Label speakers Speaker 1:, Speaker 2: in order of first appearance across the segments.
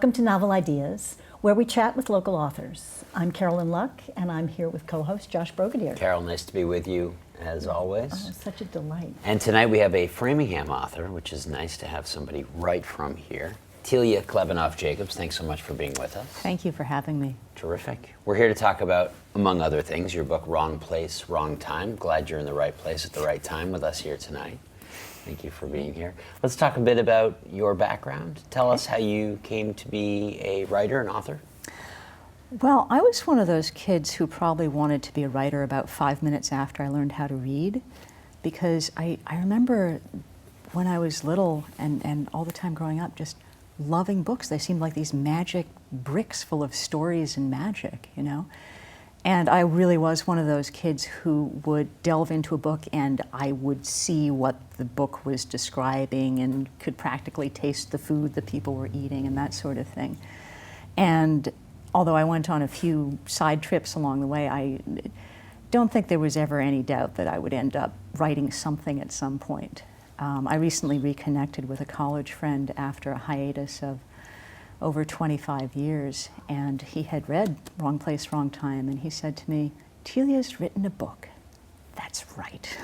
Speaker 1: Welcome to Novel Ideas, where we chat with local authors. I'm Carolyn Luck, and I'm here with co-host Josh Brogadier.
Speaker 2: Carol, nice to be with you, as always.
Speaker 1: Oh, such a delight.
Speaker 2: And tonight we have a Framingham author, which is nice to have somebody right from here. Tilia Klebenov Jacobs, thanks so much for being with us.
Speaker 3: Thank you for having me.
Speaker 2: Terrific. We're here to talk about, among other things, your book, Wrong Place, Wrong Time. Glad you're in the right place at the right time with us here tonight. Thank you for being here. Let's talk a bit about your background. Tell us how you came to be a writer and author.
Speaker 3: Well, I was one of those kids who probably wanted to be a writer about 5 minutes after I learned how to read, because I remember when I was little and all the time growing up just loving books. They seemed like these magic bricks full of stories and magic, you know? And I really was one of those kids who would delve into a book and I would see what the book was describing and could practically taste the food that people were eating and that sort of thing. And although I went on a few side trips along the way, I don't think there was ever any doubt that I would end up writing something at some point. I recently reconnected with a college friend after a hiatus of over 25 years, and he had read Wrong Place, Wrong Time, and he said to me, "Tilia's written a book." That's right.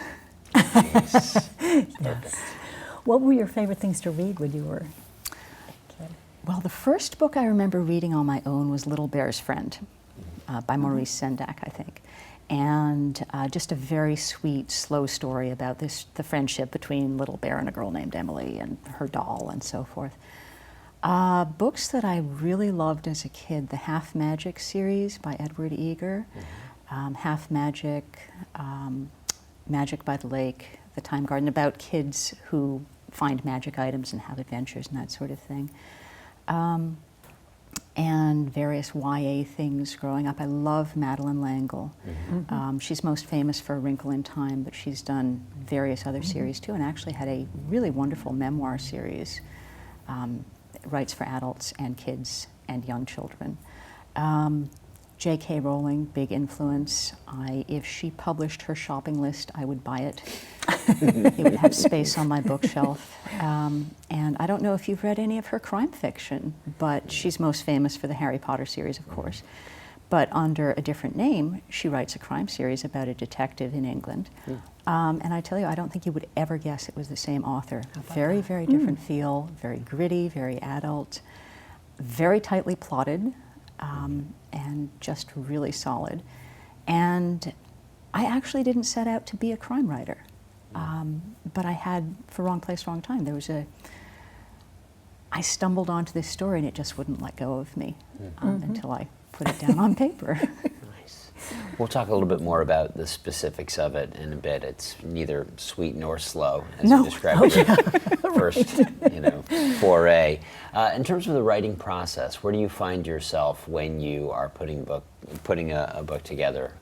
Speaker 2: Yes.
Speaker 1: Yes. What were your favorite things to read when you were a kid?
Speaker 3: Well, the first book I remember reading on my own was Little Bear's Friend by Maurice Sendak, I think. And just a very sweet, slow story about the friendship between Little Bear and a girl named Emily and her doll and so forth. Books that I really loved as a kid, the Half Magic series by Edward Eager, Half Magic, Magic by the Lake, The Time Garden, about kids who find magic items and have adventures and that sort of thing. And various YA things growing up. I love Madeleine L'Engle. She's most famous for A Wrinkle in Time, but she's done various other series too, and actually had a really wonderful memoir series. Writes for adults and kids and young children. J.K. Rowling, big influence. If she published her shopping list, I would buy it. It would have space on my bookshelf. And I don't know if you've read any of her crime fiction, but she's most famous for the Harry Potter series, of course. But under a different name, she writes a crime series about a detective in England. And I tell you, I don't think you would ever guess it was the same author. Very, very different feel, very gritty, very adult, very tightly plotted, and just really solid. And I actually didn't set out to be a crime writer, but I had, for Wrong Place, Wrong Time, I stumbled onto this story and it just wouldn't let go of me until I put it down on paper.
Speaker 2: Nice. We'll talk a little bit more about the specifics of it in a bit. It's neither sweet nor slow, as you described your first, foray. In terms of the writing process, where do you find yourself when you are putting a book together?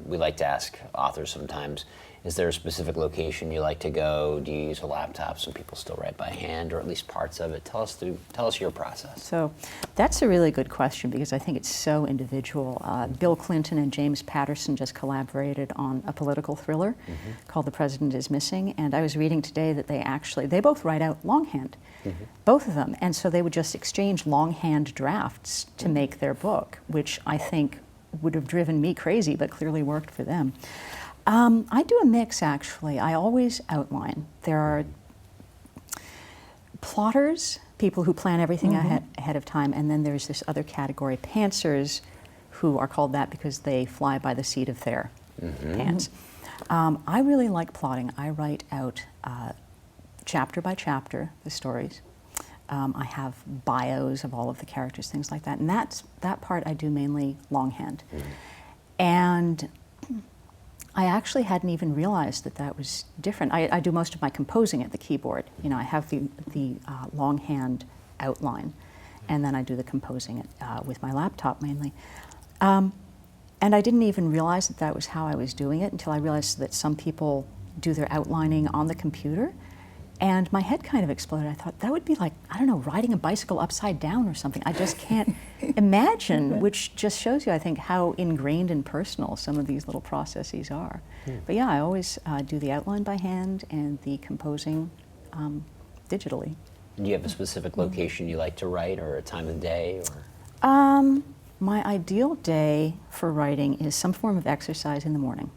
Speaker 2: We like to ask authors sometimes, is there a specific location you like to go? Do you use a laptop? Some people still write by hand, or at least parts of it. Tell us your process.
Speaker 3: So that's a really good question because I think it's so individual. Bill Clinton and James Patterson just collaborated on a political thriller called The President is Missing, and I was reading today that they both write out longhand, both of them, and so they would just exchange longhand drafts to make their book, which I think would have driven me crazy, but clearly worked for them. I do a mix, actually. I always outline. There are plotters, people who plan everything ahead of time, and then there's this other category, pantsers, who are called that because they fly by the seat of their pants. I really like plotting. I write out chapter by chapter the stories. I have bios of all of the characters, things like that, and that part I do mainly longhand. And I actually hadn't even realized that was different. I do most of my composing at the keyboard. I have the longhand outline, and then I do the composing with my laptop mainly. And I didn't even realize that was how I was doing it until I realized that some people do their outlining on the computer. And my head kind of exploded. I thought, that would be like, I don't know, riding a bicycle upside down or something. I just can't imagine, which just shows you, I think, how ingrained and personal some of these little processes are. But yeah, I always do the outline by hand and the composing digitally.
Speaker 2: Do you have a specific location you like to write, or a time of day? Or?
Speaker 3: My ideal day for writing is some form of exercise in the morning,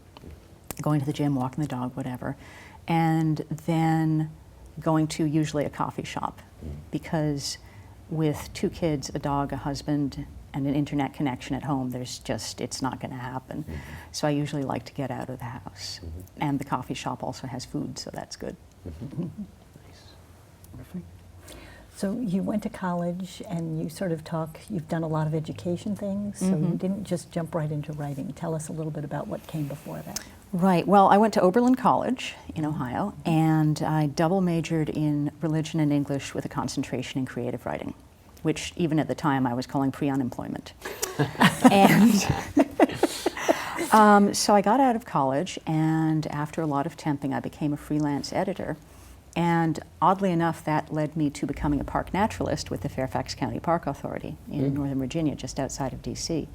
Speaker 3: going to the gym, walking the dog, whatever, and then going to usually a coffee shop, because with 2 kids, a dog, a husband, and an internet connection at home, it's not going to happen. So I usually like to get out of the house. And the coffee shop also has food, so that's good.
Speaker 2: Nice.
Speaker 1: Perfect. So you went to college and you sort of you've done a lot of education things, so you didn't just jump right into writing. Tell us a little bit about what came before that.
Speaker 3: Right. Well, I went to Oberlin College in Ohio, and I double majored in religion and English with a concentration in creative writing, which even at the time I was calling pre-unemployment. And so I got out of college, and after a lot of temping, I became a freelance editor. And oddly enough, that led me to becoming a park naturalist with the Fairfax County Park Authority in Northern Virginia, just outside of DC.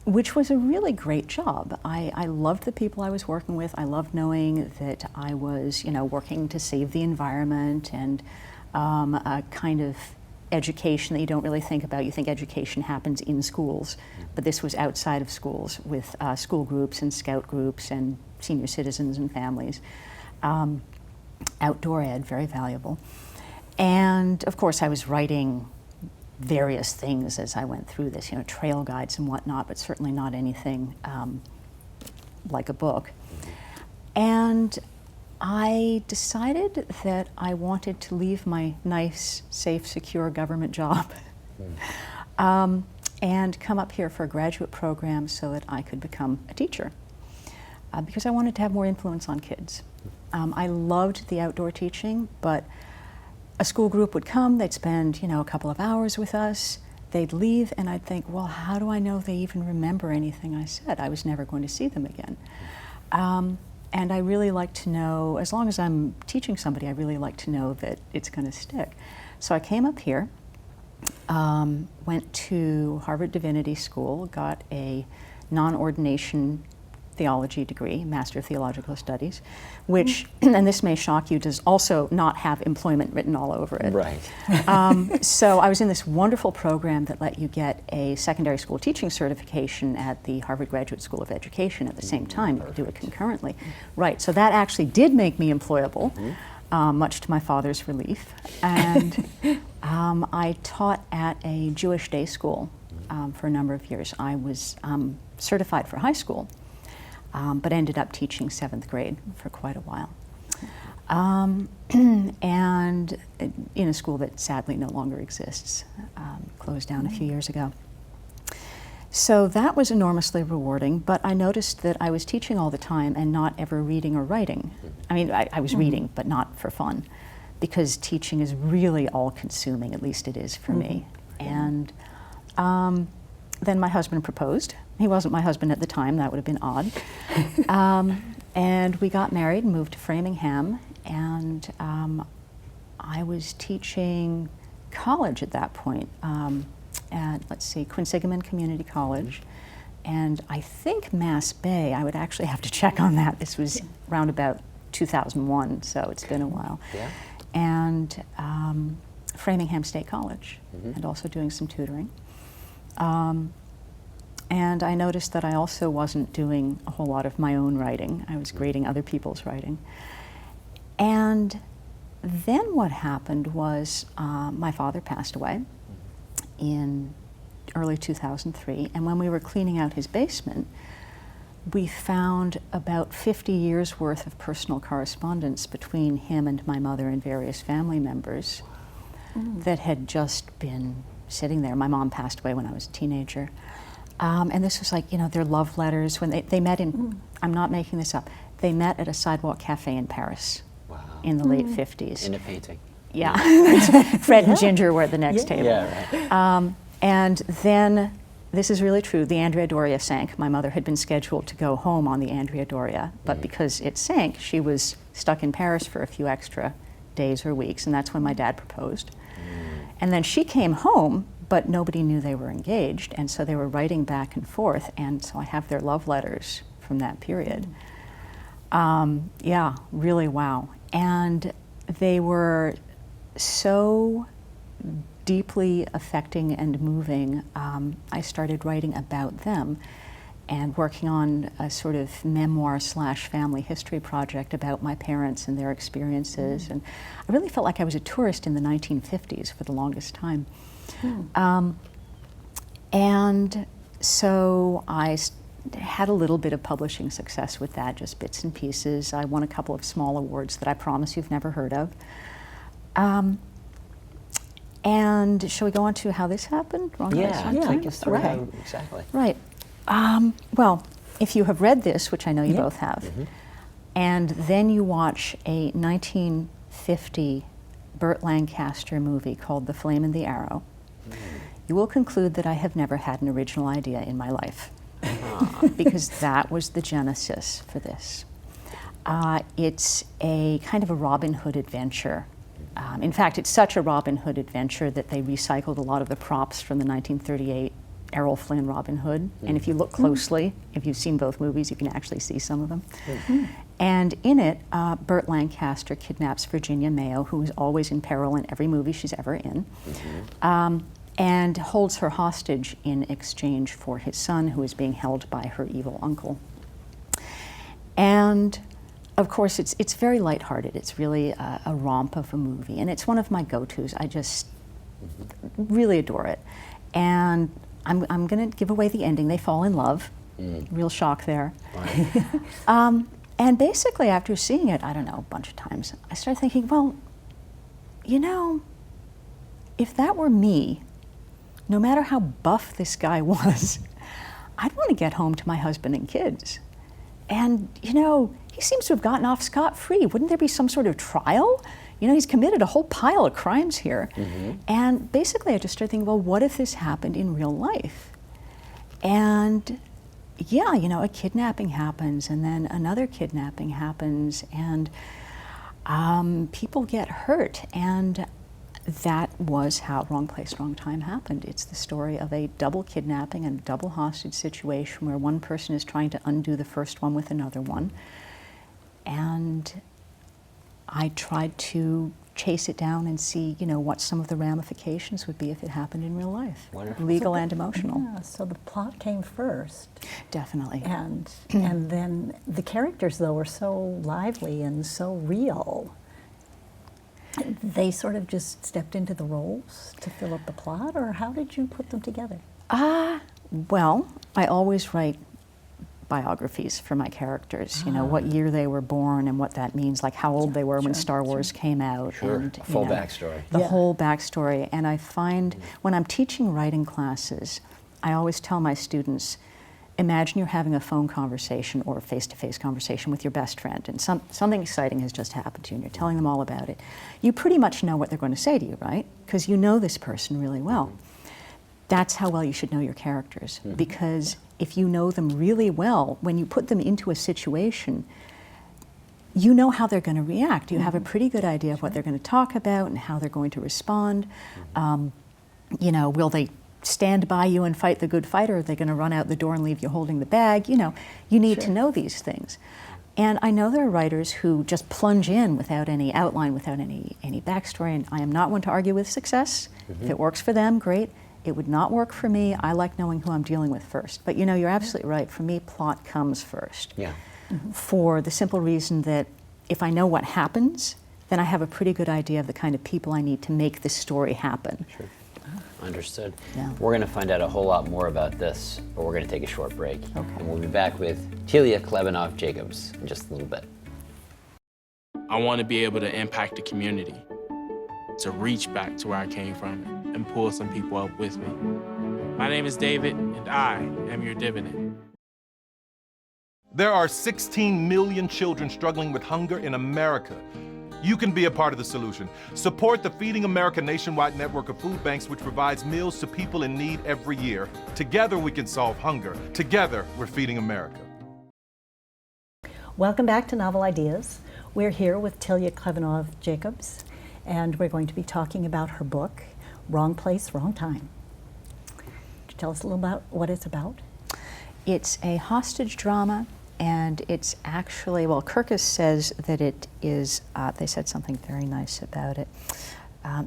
Speaker 3: Which was a really great job. I loved the people I was working with. I loved knowing that I was, working to save the environment, and a kind of education that you don't really think about. You think education happens in schools, but this was outside of schools with school groups and scout groups and senior citizens and families. Outdoor ed, very valuable. And of course I was writing various things as I went through this, trail guides and whatnot, but certainly not anything like a book. And I decided that I wanted to leave my nice, safe, secure government job and come up here for a graduate program so that I could become a teacher, because I wanted to have more influence on kids. I loved the outdoor teaching, but a school group would come, they'd spend, a couple of hours with us, they'd leave, and I'd think, well, how do I know they even remember anything I said? I was never going to see them again. And I really like to know, as long as I'm teaching somebody, I really like to know that it's going to stick. So I came up here, went to Harvard Divinity School, got a non-ordination theology degree, Master of Theological Studies, which, and this may shock you, does also not have employment written all over it.
Speaker 2: Right.
Speaker 3: So I was in this wonderful program that let you get a secondary school teaching certification at the Harvard Graduate School of Education at the same time. You could do it concurrently. Right, so that actually did make me employable, much to my father's relief. And I taught at a Jewish day school for a number of years. I was certified for high school, but ended up teaching 7th grade for quite a while. And in a school that sadly no longer exists, closed down a few years ago. So that was enormously rewarding, but I noticed that I was teaching all the time and not ever reading or writing. I mean, I was reading, but not for fun, because teaching is really all-consuming, at least it is for me. And then my husband proposed. He wasn't my husband at the time, that would have been odd. And we got married and moved to Framingham, and I was teaching college at that point at, Quinsigamond Community College, and I think Mass Bay. I would actually have to check on that. This was around about 2001, so it's been a while.
Speaker 2: Yeah.
Speaker 3: And Framingham State College, and also doing some tutoring. And I noticed that I also wasn't doing a whole lot of my own writing. I was grading other people's writing. And then what happened was my father passed away in early 2003, and when we were cleaning out his basement, we found about 50 years worth of personal correspondence between him and my mother and various family members that had just been sitting there. My mom passed away when I was a teenager. And this was like, their love letters when they met in, I'm not making this up, they met at a sidewalk cafe in Paris in the late 50s.
Speaker 2: In a painting.
Speaker 3: Yeah. Fred and Ginger were at the next table.
Speaker 2: Yeah, right.
Speaker 3: And then, this is really true, the Andrea Doria sank. My mother had been scheduled to go home on the Andrea Doria, but because it sank, she was stuck in Paris for a few extra days or weeks, and that's when my dad proposed. And then she came home, but nobody knew they were engaged, and so they were writing back and forth, and so I have their love letters from that period. Yeah, really wow. And they were so deeply affecting and moving. I started writing about them and working on a sort of memoir / family history project about my parents and their experiences. And I really felt like I was a tourist in the 1950s for the longest time. And so I had a little bit of publishing success with that, just bits and pieces. I won a couple of small awards that I promise you've never heard of. And shall we go on to how this happened?
Speaker 2: Take us through
Speaker 3: Okay.
Speaker 2: how exactly.
Speaker 3: Right. Well, if you have read this, which I know you both have, and then you watch a 1950 Burt Lancaster movie called The Flame and the Arrow, you will conclude that I have never had an original idea in my life, because that was the genesis for this. It's a kind of a Robin Hood adventure. In fact, it's such a Robin Hood adventure that they recycled a lot of the props from the 1938 Errol Flynn Robin Hood. And if you look closely, if you've seen both movies, you can actually see some of them. And in it, Burt Lancaster kidnaps Virginia Mayo, who is always in peril in every movie she's ever in, and holds her hostage in exchange for his son, who is being held by her evil uncle. And of course, it's very lighthearted. It's really a romp of a movie, and it's one of my go-tos. I just really adore it. And I'm going to give away the ending. They fall in love. Real shock there. And basically, after seeing it, I don't know, a bunch of times, I started thinking, well, you know, if that were me, no matter how buff this guy was, I'd want to get home to my husband and kids. And, you know, he seems to have gotten off scot-free. Wouldn't there be some sort of trial? You know, he's committed a whole pile of crimes here. And basically, I just started thinking, well, what if this happened in real life? And yeah, you know, a kidnapping happens, and then another kidnapping happens, and people get hurt. And that was how Wrong Place, Wrong Time happened. It's the story of a double kidnapping and a double hostage situation where one person is trying to undo the first one with another one. And I tried to chase it down and see, you know, what some of the ramifications would be if it happened in real life.
Speaker 2: Wonderful.
Speaker 3: Legal and emotional.
Speaker 1: Yeah, so the plot came first.
Speaker 3: Definitely.
Speaker 1: And then the characters, though, were so lively and so real. They sort of just stepped into the roles to fill up the plot, or how did you put them together?
Speaker 3: Well, I always write biographies for my characters, you know, what year they were born and what that means, like how old they were when Star Wars came out. And,
Speaker 2: full backstory.
Speaker 3: The whole backstory. And I find when I'm teaching writing classes, I always tell my students, imagine you're having a phone conversation or a face-to-face conversation with your best friend, and something exciting has just happened to you, and you're telling them all about it. You pretty much know what they're going to say to you, right? Because you know this person really well. That's how well you should know your characters, because if you know them really well, when you put them into a situation, you know how they're going to react. You have a pretty good idea of what they're going to talk about and how they're going to respond. You know, will they stand by you and fight the good fight, or are they going to run out the door and leave you holding the bag? You know, you need to know these things. And I know there are writers who just plunge in without any outline, without any backstory, and I am not one to argue with success. If it works for them, great. It would not work for me. I like knowing who I'm dealing with first. But you know, you're absolutely right. For me, plot comes first.
Speaker 2: Yeah.
Speaker 3: For the simple reason that if I know what happens, then I have a pretty good idea of the kind of people I need to make this story happen.
Speaker 2: Sure. Understood.
Speaker 3: Yeah.
Speaker 2: We're going to find out a whole lot more about this, but we're going to take a short break.
Speaker 3: Okay.
Speaker 2: And we'll be back with Tilia Klebenov Jacobs in just a little bit.
Speaker 4: I want to be able to impact the community, to reach back to where I came from and pull some people up with me. My name is David, and I am your dividend.
Speaker 5: There are 16 million children struggling with hunger in America. You can be a part of the solution. Support the Feeding America nationwide network of food banks, which provides meals to people in need every year. Together we can solve hunger. Together we're feeding America.
Speaker 1: Welcome back to Novel Ideas. We're here with Tilia Klebenov Jacobs, and we're going to be talking about her book, Wrong Place, Wrong Time. Could you tell us a little about what it's about?
Speaker 3: It's a hostage drama And it's actually, well, Kirkus says that it is, they said something very nice about it,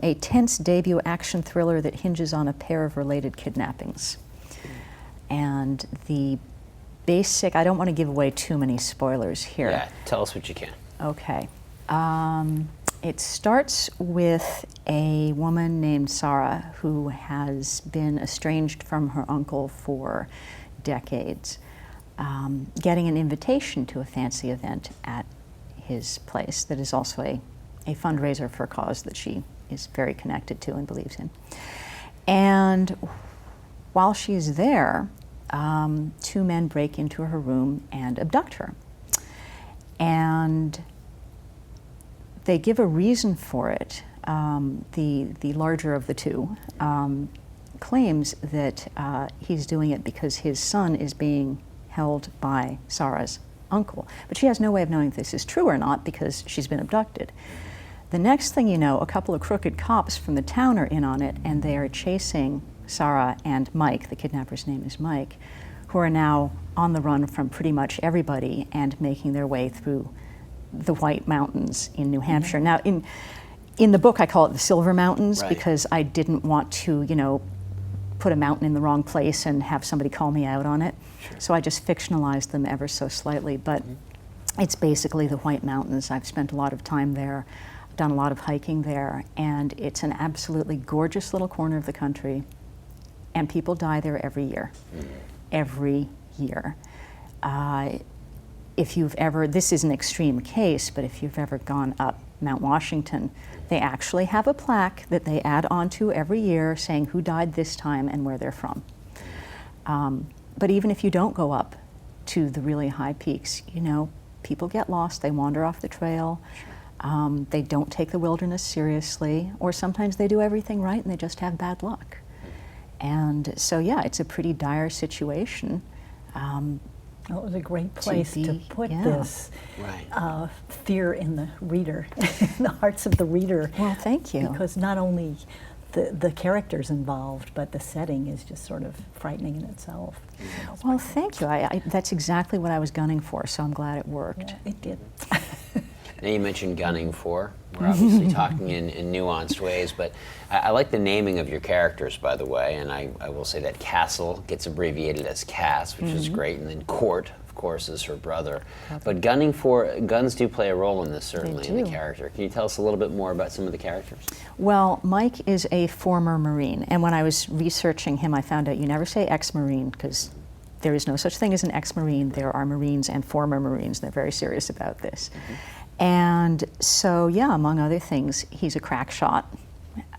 Speaker 3: a tense debut action thriller that hinges on a pair of related kidnappings. And the basic, I don't want to give away too many spoilers here.
Speaker 2: Yeah, tell us what you can.
Speaker 3: Okay. It starts with a woman named Sarah who has been estranged from her uncle for decades, getting an invitation to a fancy event at his place that is also a fundraiser for a cause that she is very connected to and believes in. And while she's there, two men break into her room and abduct her. And they give a reason for it. The larger of the two claims that he's doing it because his son is being held by Sarah's uncle. But she has no way of knowing if this is true or not because she's been abducted. The next thing you know, a couple of crooked cops from the town are in on it, and they are chasing Sarah and Mike, the kidnapper's name is Mike, who are now on the run from pretty much everybody and making their way through the White Mountains in New Hampshire. Now, in the book, I call it the Silver Mountains because I didn't want to, put a mountain in the wrong place and have somebody call me out on it. Sure. So I just fictionalized them ever so slightly, but it's basically the White Mountains. I've spent a lot of time there, done a lot of hiking there, and it's an absolutely gorgeous little corner of the country, and people die there every year. Every year. If you've ever, this is an extreme case, but if you've ever gone up Mount Washington, they actually have a plaque that they add onto every year saying who died this time and where they're from. But even if you don't go up to the really high peaks, people get lost, they wander off the trail, they don't take the wilderness seriously, or sometimes they do everything right and they just have bad luck. And so, yeah, it's a pretty dire situation.
Speaker 1: Well, it was a great place to put this fear in the reader, in the hearts of the reader.
Speaker 3: Well, thank you.
Speaker 1: Because not only the characters involved, but the setting is just sort of frightening in itself.
Speaker 3: Well, thank you. That's exactly what I was gunning for, so I'm glad it worked.
Speaker 1: Yeah, it did.
Speaker 2: Now you mentioned gunning for. We're obviously talking in nuanced ways, but I like the naming of your characters, by the way, and I will say that Castle gets abbreviated as Cass, which is great, and then Court, of course, is her brother. But guns do play a role in this, certainly, in the character. Can you tell us a little bit more about some of the characters?
Speaker 3: Well, Mike is a former Marine, and when I was researching him, I found out you never say ex-Marine, because there is no such thing as an ex-Marine. There are Marines and former Marines. They're very serious about this. And so, yeah, among other things, he's a crack shot.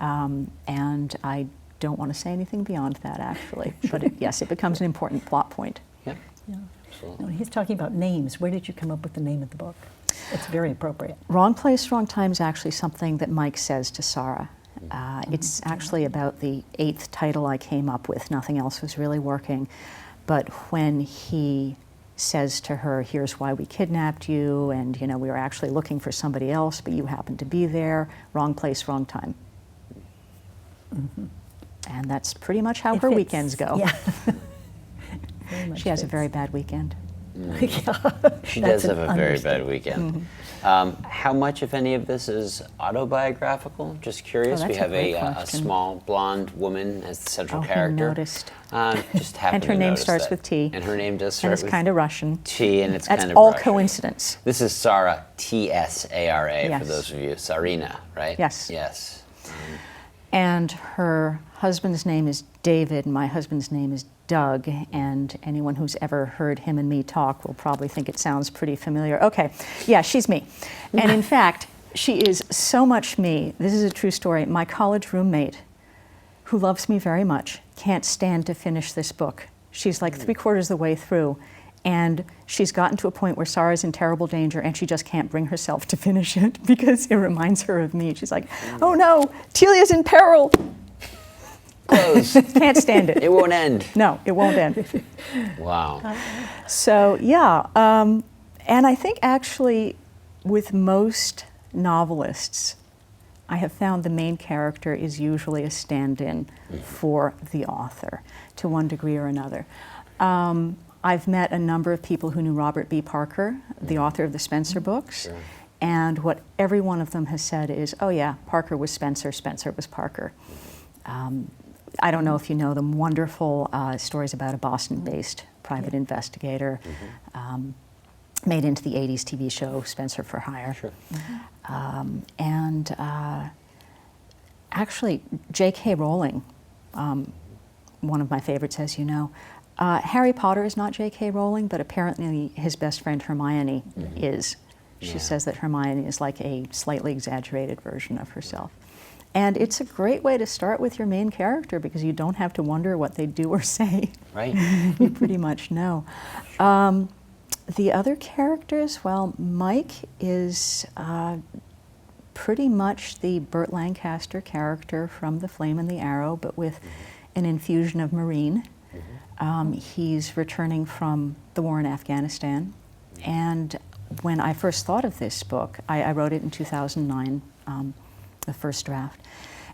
Speaker 3: And I don't want to say anything beyond that, actually. But yes, it becomes an important plot point.
Speaker 2: Yeah,
Speaker 1: absolutely. Now, he's talking about names. Where did you come up with the name of the book? It's very appropriate.
Speaker 3: Wrong Place, Wrong Time is actually something that Mike says to Sarah. It's actually about the 8th title I came up with. Nothing else was really working. But when he says to her, here's why we kidnapped you, and we were actually looking for somebody else, but you happened to be there. Wrong place, wrong time. And that's pretty much how her weekends go.
Speaker 1: Yeah.
Speaker 3: She has a very bad weekend.
Speaker 2: She does have a very bad weekend. How much, if any, of this is autobiographical? Just curious. We have a small blonde woman as the central character.
Speaker 3: I noticed.
Speaker 2: Just happened
Speaker 3: and her
Speaker 2: to
Speaker 3: name
Speaker 2: notice
Speaker 3: starts
Speaker 2: that.
Speaker 3: with T.
Speaker 2: And her name does start with
Speaker 3: And it's kind of Russian.
Speaker 2: T, and it's
Speaker 3: That's
Speaker 2: kind of
Speaker 3: all
Speaker 2: Russian.
Speaker 3: coincidence.
Speaker 2: This is Sarah, T-S-A-R-A,
Speaker 3: Yes.
Speaker 2: for those of you. Sarina, right?
Speaker 3: Yes.
Speaker 2: Yes.
Speaker 3: And her husband's name is David, and my husband's name is Doug, and anyone who's ever heard him and me talk will probably think it sounds pretty familiar. Okay, yeah, she's me. And in fact, she is so much me. This is a true story. My college roommate, who loves me very much, can't stand to finish this book. She's like 3/4 the way through, and she's gotten to a point where Sarah's in terrible danger, and she just can't bring herself to finish it because it reminds her of me. She's like, oh no, Tilia's in peril.
Speaker 2: Close.
Speaker 3: Can't stand it.
Speaker 2: It won't end.
Speaker 3: No, it won't end.
Speaker 2: Wow.
Speaker 3: So, yeah, and I think actually with most novelists, I have found the main character is usually a stand-in for the author to one degree or another. I've met a number of people who knew Robert B. Parker, the author of the Spencer books,
Speaker 2: Sure.
Speaker 3: and what every one of them has said is, oh yeah, Parker was Spencer, Spencer was Parker. I don't know if you know them, wonderful stories about a Boston-based private investigator, made into the 80s TV show Spencer for Hire.
Speaker 2: Sure.
Speaker 3: And actually, J.K. Rowling, one of my favorites, as you know, Harry Potter is not J.K. Rowling, but apparently his best friend Hermione is. She says that Hermione is like a slightly exaggerated version of herself. And it's a great way to start with your main character because you don't have to wonder what they do or say.
Speaker 2: Right.
Speaker 3: You pretty much know. The other characters, well, Mike is pretty much the Burt Lancaster character from The Flame and the Arrow, but with an infusion of Marine. He's returning from the war in Afghanistan. And when I first thought of this book, I wrote it in 2009, the first draft.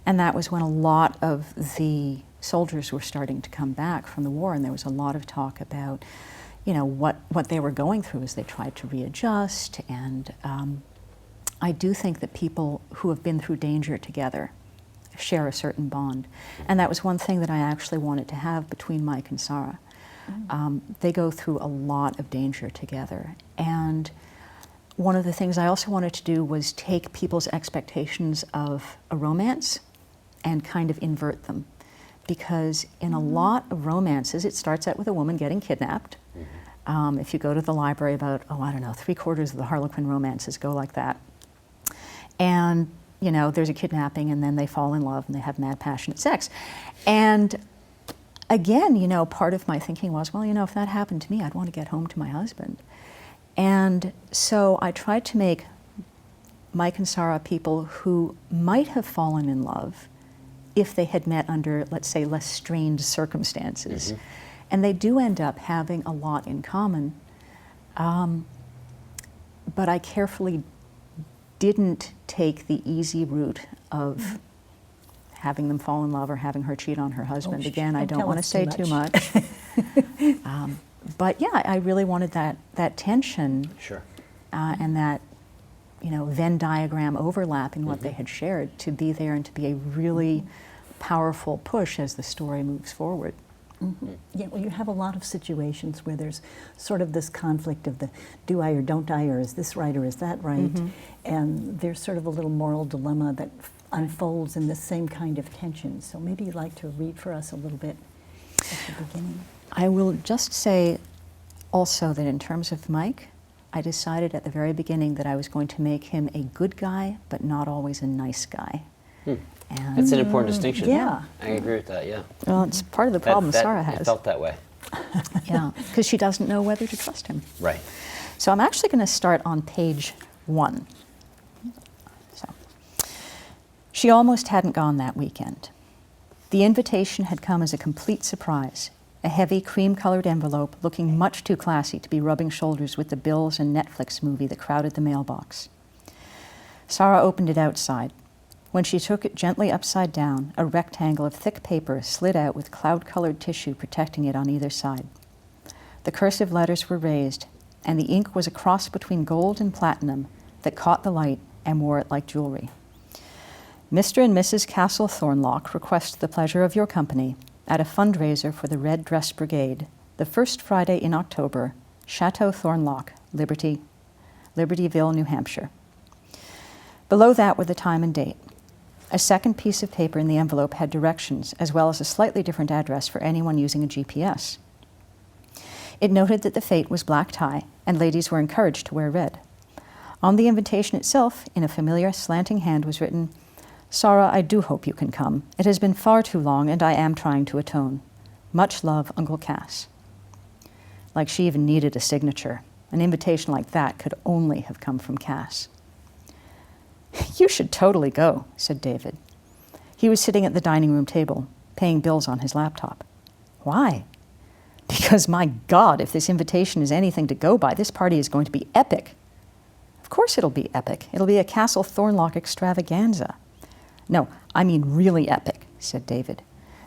Speaker 3: And that was when a lot of the soldiers were starting to come back from the war, and there was a lot of talk about, you know, what they were going through as they tried to readjust. And I do think that people who have been through danger together share a certain bond. And that was one thing that I actually wanted to have between Mike and Sarah. They go through a lot of danger together. And one of the things I also wanted to do was take people's expectations of a romance and kind of invert them. Because in a lot of romances, it starts out with a woman getting kidnapped. If you go to the library, about, oh, I don't know, 3/4 of the Harlequin romances go like that. And, you know, there's a kidnapping, and then they fall in love, and they have mad, passionate sex. And again, you know, part of my thinking was, well, you know, if that happened to me, I'd want to get home to my husband. And so I tried to make Mike and Sarah people who might have fallen in love if they had met under, let's say, less strained circumstances. And they do end up having a lot in common. But I carefully didn't take the easy route of having them fall in love or having her cheat on her husband. Again, I don't want to say too much. But yeah, I really wanted that tension and that, you know, Venn diagram overlap in what they had shared to be there and to be a really powerful push as the story moves forward.
Speaker 1: Yeah, well, you have a lot of situations where there's sort of this conflict of the do I or don't I, or is this right or is that right? And there's sort of a little moral dilemma that unfolds in the same kind of tension. So maybe you'd like to read for us a little bit at the beginning.
Speaker 3: I will just say also that in terms of Mike, I decided at the very beginning that I was going to make him a good guy, but not always a nice guy. And
Speaker 2: That's an important distinction.
Speaker 1: Yeah.
Speaker 2: I agree with that, yeah.
Speaker 3: well, it's part of the problem Sarah
Speaker 2: It
Speaker 3: has.
Speaker 2: felt that way.
Speaker 3: Yeah, because she doesn't know whether to trust him.
Speaker 2: Right.
Speaker 3: So I'm actually going to start on page 1. So, she almost hadn't gone that weekend. The invitation had come as a complete surprise, a heavy cream-colored envelope looking much too classy to be rubbing shoulders with the bills and Netflix movie that crowded the mailbox. Sarah opened it outside. When she took it gently upside down, a rectangle of thick paper slid out with cloud-colored tissue protecting it on either side. The cursive letters were raised, and the ink was a cross between gold and platinum that caught the light and wore it like jewelry. Mr. and Mrs. Castle Thornlock request the pleasure of your company at a fundraiser for the Red Dress Brigade, the first Friday in October, Chateau Thornlock, Libertyville, New Hampshire. Below that were the time and date. A second piece of paper in the envelope had directions, as well as a slightly different address for anyone using a GPS. It noted that the fete was black tie, and ladies were encouraged to wear red. On the invitation itself, in a familiar slanting hand, was written, "Sarah, I do hope you can come. It has been far too long, and I am trying to atone. Much love, Uncle Cass." Like she even needed a signature. An invitation like that could only have come from Cass. "You should totally go," said David. He was sitting at the dining room table, paying bills on his laptop. "Why?" "Because, my God, if this invitation is anything to go by, this party is going to be epic." "Of course it'll be epic. It'll be a Castle Thornlock extravaganza." "No, I mean really epic," said David.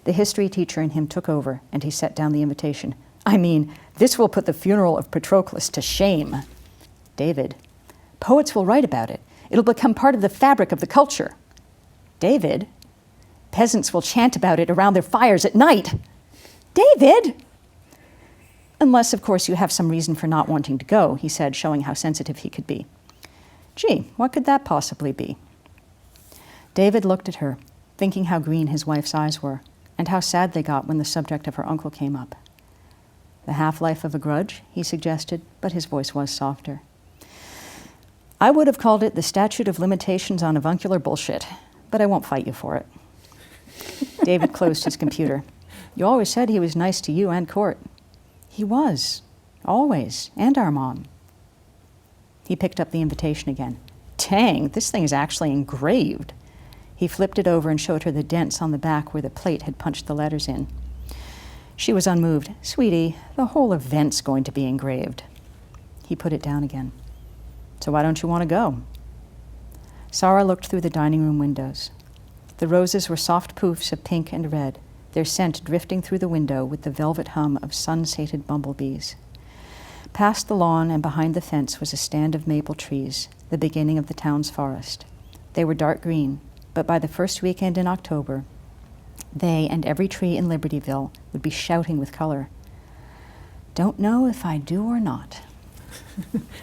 Speaker 3: The history teacher in him took over, and he set down the invitation. I mean, this will put the funeral of Patroclus to shame. David, poets will write about it. It'll become part of the fabric of the culture. David, peasants will chant about it around their fires at night. David! Unless, of course, you have some reason for not wanting to go, he said, showing how sensitive he could be. Gee, what could that possibly be? David looked at her, thinking how green his wife's eyes were, and how sad they got when the subject of her uncle came up. The half-life of a grudge, he suggested, but his voice was softer. I would have called it the statute of limitations on avuncular bullshit, but I won't fight you for it. David closed his computer. You always said he was nice to you and Court. He was, always, and our mom. He picked up the invitation again. Dang, this thing is actually engraved. He flipped it over and showed her the dents on the back where the plate had punched the letters in. She was unmoved. Sweetie, the whole event's going to be engraved. He put it down again. So why don't you want to go? Sarah looked through the dining room windows. The roses were soft poofs of pink and red, their scent drifting through the window with the velvet hum of sun-sated bumblebees. Past the lawn and behind the fence was a stand of maple trees, the beginning of the town's forest. They were dark green, but by the first weekend in October, they and every tree in Libertyville would be shouting with color. Don't know if I do or not.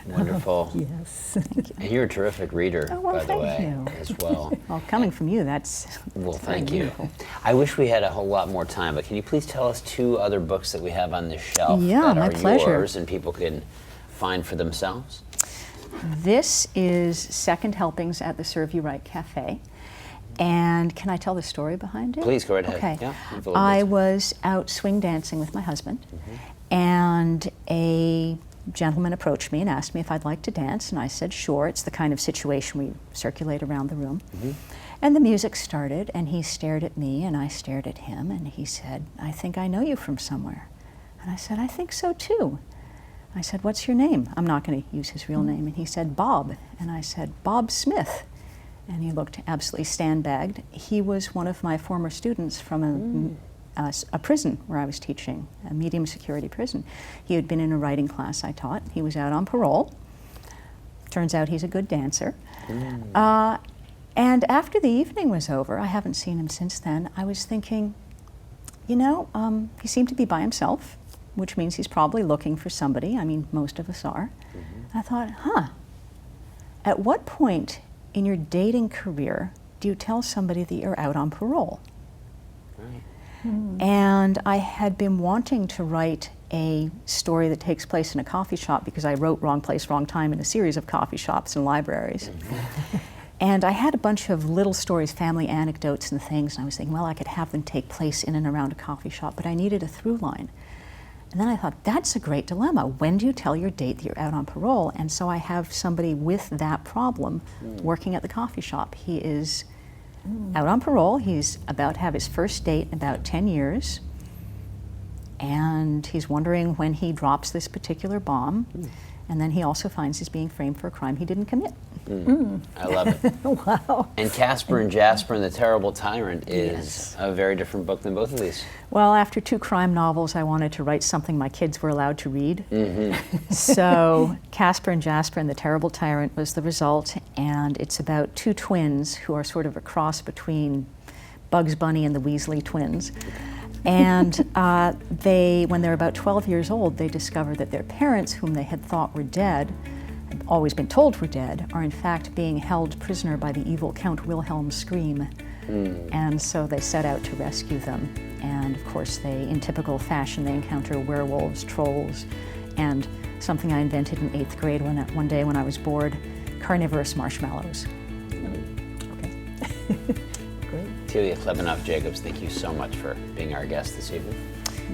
Speaker 2: Wonderful.
Speaker 1: Yes.
Speaker 2: And you're a terrific reader,
Speaker 3: Oh, well,
Speaker 2: by the
Speaker 3: thank
Speaker 2: way,
Speaker 3: you.
Speaker 2: as well.
Speaker 3: Well, coming from you, that's
Speaker 2: Well,
Speaker 3: very
Speaker 2: thank you.
Speaker 3: beautiful.
Speaker 2: I wish we had a whole lot more time, but can you please tell us 2 other books that we have on this shelf
Speaker 3: Yeah,
Speaker 2: that
Speaker 3: my
Speaker 2: are
Speaker 3: pleasure.
Speaker 2: yours and people can find for themselves?
Speaker 3: This is Second Helpings at the Serve You Right Cafe. And can I tell the story behind it?
Speaker 2: Please, go right ahead.
Speaker 3: Okay.
Speaker 2: Yeah,
Speaker 3: I was out swing dancing with my husband, and a gentleman approached me and asked me if I'd like to dance, and I said sure. It's the kind of situation we circulate around the room. And the music started, and he stared at me, and I stared at him, and he said, I think I know you from somewhere. And I said, I think so too. I said, what's your name? I'm not going to use his real name. And he said, Bob. And I said, Bob Smith. And he looked absolutely sandbagged. He was one of my former students from a prison where I was teaching, a medium security prison. He had been in a writing class I taught. He was out on parole. Turns out he's a good dancer. And after the evening was over, I haven't seen him since then, I was thinking, you know, he seemed to be by himself, which means he's probably looking for somebody. I mean, most of us are. I thought, at what point in your dating career do you tell somebody that you're out on parole? And I had been wanting to write a story that takes place in a coffee shop because I wrote Wrong Place, Wrong Time in a series of coffee shops and libraries. And I had a bunch of little stories, family anecdotes and things, and I was thinking, well, I could have them take place in and around a coffee shop, but I needed a through line. And then I thought, that's a great dilemma. When do you tell your date that you're out on parole? And so I have somebody with that problem working at the coffee shop. He is out on parole. He's about to have his first date in about 10 years. And he's wondering when he drops this particular bomb. And then he also finds he's being framed for a crime he didn't commit.
Speaker 2: I love it.
Speaker 1: Wow.
Speaker 2: And Casper and Jasper and the Terrible Tyrant is a very different book than both of these.
Speaker 3: Well, after 2 crime novels, I wanted to write something my kids were allowed to read. So Casper and Jasper and the Terrible Tyrant was the result, and it's about 2 twins who are sort of a cross between Bugs Bunny and the Weasley twins. And when they're about 12 years old, they discover that their parents, whom they had thought were dead, had always been told were dead, are in fact being held prisoner by the evil Count Wilhelm Scream. And so they set out to rescue them. And of course, in typical fashion, they encounter werewolves, trolls, and something I invented in 8th grade one day when I was bored, carnivorous marshmallows.
Speaker 1: Okay. Great.
Speaker 2: Tilia Klebenov Jacobs, thank you so much for being our guest this evening.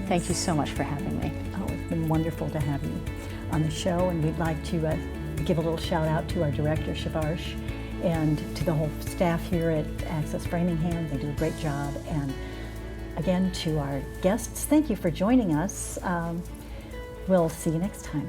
Speaker 3: Thank you so much for having me.
Speaker 1: Oh, it's been wonderful to have you on the show, and we'd like to give a little shout out to our director, Shavarsh, and to the whole staff here at Access Framingham. They do a great job. And again, to our guests, thank you for joining us. We'll see you next time.